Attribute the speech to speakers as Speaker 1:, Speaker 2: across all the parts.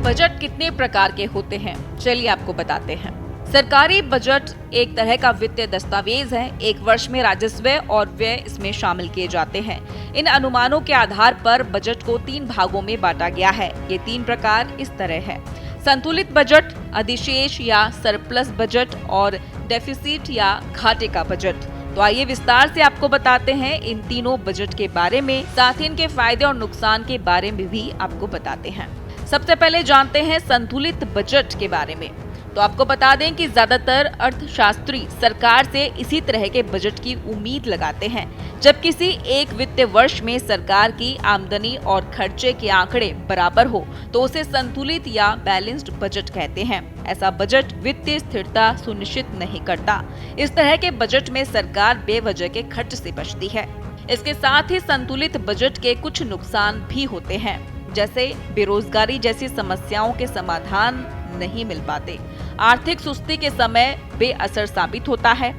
Speaker 1: Budget कितने प्रकार के होते हैं, चलिए आपको बताते हैं। सरकारी बजट एक तरह का वित्तीय दस्तावेज है। एक वर्ष में राजस्व और व्यय इसमें शामिल किए जाते हैं। इन अनुमानों के आधार पर बजट को 3 भागों में बांटा गया है। ये 3 प्रकार इस तरह है: संतुलित बजट, अधिशेष या सरप्लस बजट और डेफिसिट या घाटे का बजट। तो आइए विस्तार से आपको बताते हैं इन तीनों बजट के बारे में, साथ ही इनके फायदे और नुकसान के बारे में भी आपको बताते हैं। सबसे पहले जानते हैं संतुलित बजट के बारे में। तो आपको बता दें कि ज्यादातर अर्थशास्त्री सरकार से इसी तरह के बजट की उम्मीद लगाते हैं। जब किसी एक वित्तीय वर्ष में सरकार की आमदनी और खर्चे के आंकड़े बराबर हो तो उसे संतुलित या बैलेंस्ड बजट कहते हैं। ऐसा बजट वित्तीय स्थिरता सुनिश्चित नहीं करता। इस तरह के बजट में सरकार बेवजह के खर्च से बचती है। इसके साथ ही संतुलित बजट के कुछ नुकसान भी होते हैं, जैसे बेरोजगारी जैसी समस्याओं के समाधान नहीं मिल पाते, आर्थिक सुस्ती के समय बेअसर साबित होता है,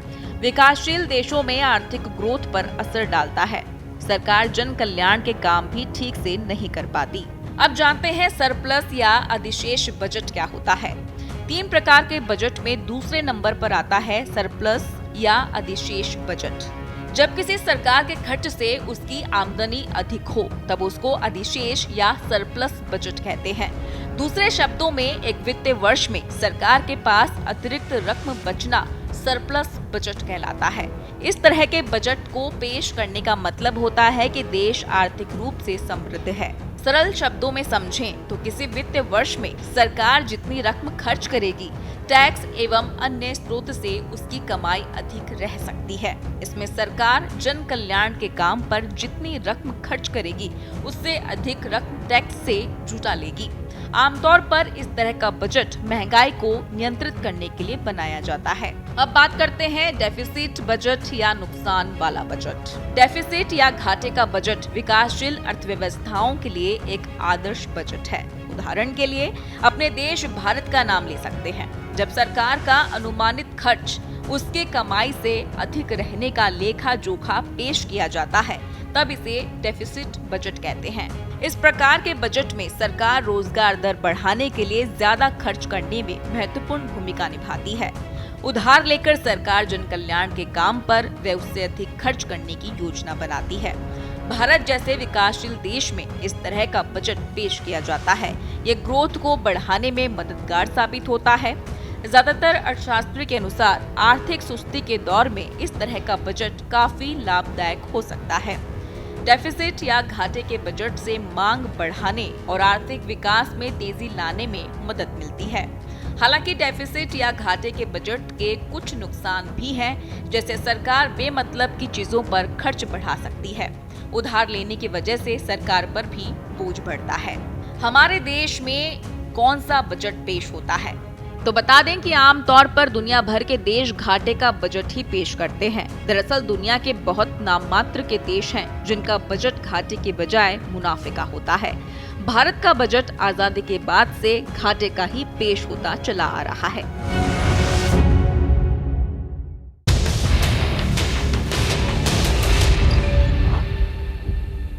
Speaker 1: विकासशील देशों में आर्थिक ग्रोथ पर असर डालता है, सरकार जन कल्याण के काम भी ठीक से नहीं कर पाती। अब जानते हैं सरप्लस या अधिशेष बजट क्या होता है। 3 प्रकार के बजट में दूसरे नंबर पर आता है सरप्लस या अधिशेष बजट। जब किसी सरकार के खर्च से उसकी आमदनी अधिक हो तब उसको अधिशेष या सरप्लस बजट कहते हैं। दूसरे शब्दों में एक वित्तीय वर्ष में सरकार के पास अतिरिक्त रकम बचना सरप्लस बजट कहलाता है। इस तरह के बजट को पेश करने का मतलब होता है कि देश आर्थिक रूप से समृद्ध है। सरल शब्दों में समझें तो किसी वित्तीय वर्ष में सरकार जितनी रकम खर्च करेगी, टैक्स एवं अन्य स्रोत से उसकी कमाई अधिक रह सकती है। इसमें सरकार जन कल्याण के काम पर जितनी रकम खर्च करेगी उससे अधिक रकम टैक्स से जुटा लेगी। आमतौर पर इस तरह का बजट महंगाई को नियंत्रित करने के लिए बनाया जाता है। अब बात करते हैं डेफिसिट बजट या नुकसान वाला बजट। डेफिसिट या घाटे का बजट विकासशील अर्थव्यवस्थाओं के लिए एक आदर्श बजट है। उदाहरण के लिए अपने देश भारत का नाम ले सकते हैं। जब सरकार का अनुमानित खर्च उसके कमाई से अधिक रहने का लेखा जोखा पेश किया जाता है तब इसे डेफिसिट बजट कहते हैं। इस प्रकार के बजट में सरकार रोजगार दर बढ़ाने के लिए ज्यादा खर्च करने में महत्वपूर्ण भूमिका निभाती है। उधार लेकर सरकार जन कल्याण के काम पर व उससे अधिक खर्च करने की योजना बनाती है। भारत जैसे विकासशील देश में इस तरह का बजट पेश किया जाता है। ये ग्रोथ को बढ़ाने में मददगार साबित होता है। ज्यादातर अर्थशास्त्री के अनुसार आर्थिक सुस्ती के दौर में इस तरह का बजट काफी लाभदायक हो सकता है। डेफिसिट या घाटे के बजट से मांग बढ़ाने और आर्थिक विकास में तेजी लाने में मदद मिलती है। हालांकि डेफिसिट या घाटे के बजट के कुछ नुकसान भी हैं, जैसे सरकार बेमतलब की चीजों पर खर्च बढ़ा सकती है। उधार लेने की वजह से सरकार पर भी बोझ बढ़ता है। हमारे देश में कौन सा बजट पेश होता है? तो बता दें कि आमतौर पर दुनिया भर के देश घाटे का बजट ही पेश करते हैं। दरअसल दुनिया के बहुत नाममात्र के देश हैं जिनका बजट घाटे के बजाय मुनाफे का होता है। भारत का बजट आजादी के बाद से घाटे का ही पेश होता चला आ रहा है।